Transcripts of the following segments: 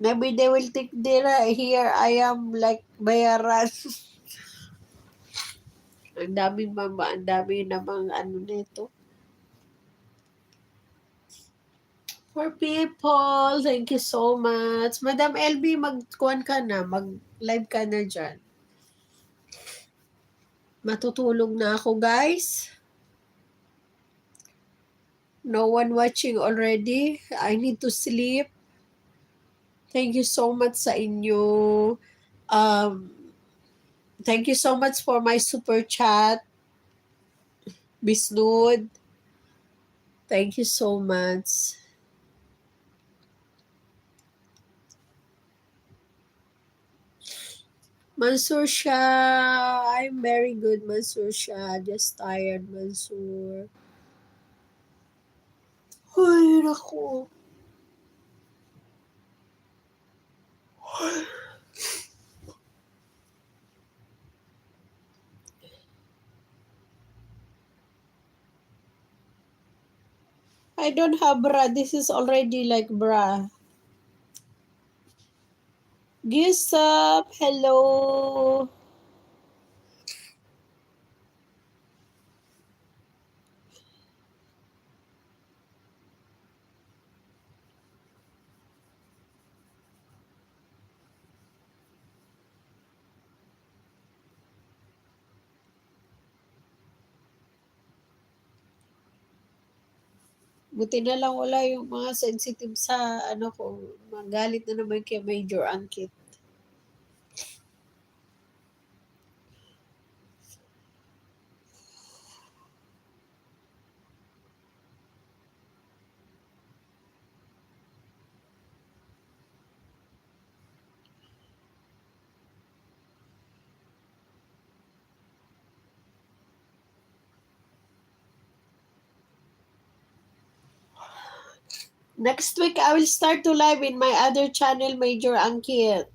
Maybe they will think here I am like bayaran. Ang dami namang ano nito. For people, thank you so much. Madam LB, mag-live ka na dyan. Matutulog na ako, guys. No one watching already. I need to sleep. Thank you so much sa inyo. Thank you so much for my super chat. Bisnud. Thank you so much. Mansur Shah. I'm very good, Mansur Shah. Just tired, Mansur. Ay, naku. I don't have bra. This is already like bra. Gisap, hello. Buti na lang wala yung mga sensitive sa ano ko. Magalit na naman kay Major Angkit. Next week, I will start to live in my other channel, Major Angkit.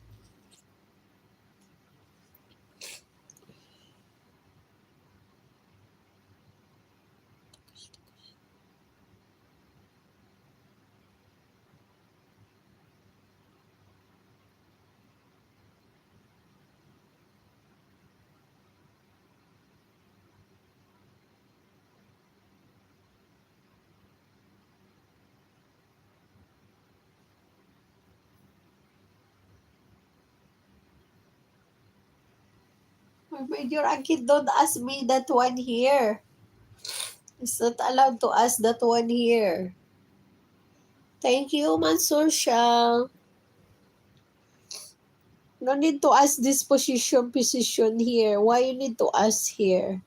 Major Angkit, don't ask me that one here. It's not allowed to ask that one here. Thank you, Mansur Shah. No need to ask this position here. Why you need to ask here?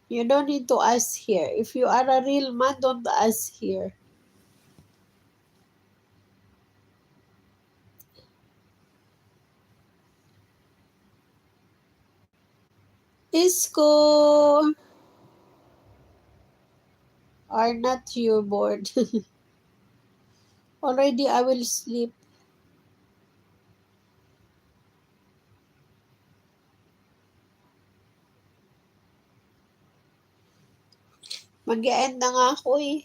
You don't need to ask here. If you are a real man, don't ask here. Isko! Are not you bored? Already, I will sleep. Mag-e-end na nga ako eh.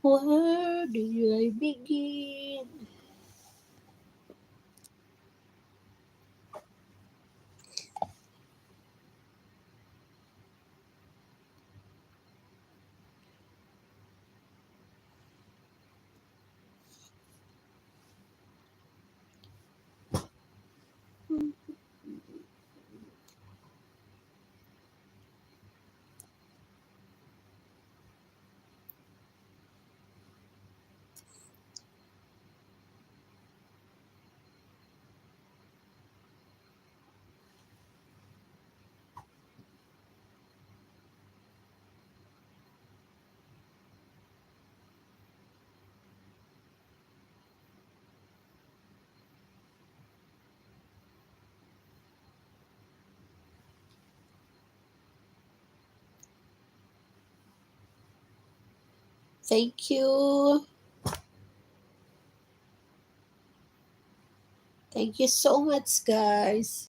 Where do I begin? Thank you. Thank you so much, guys.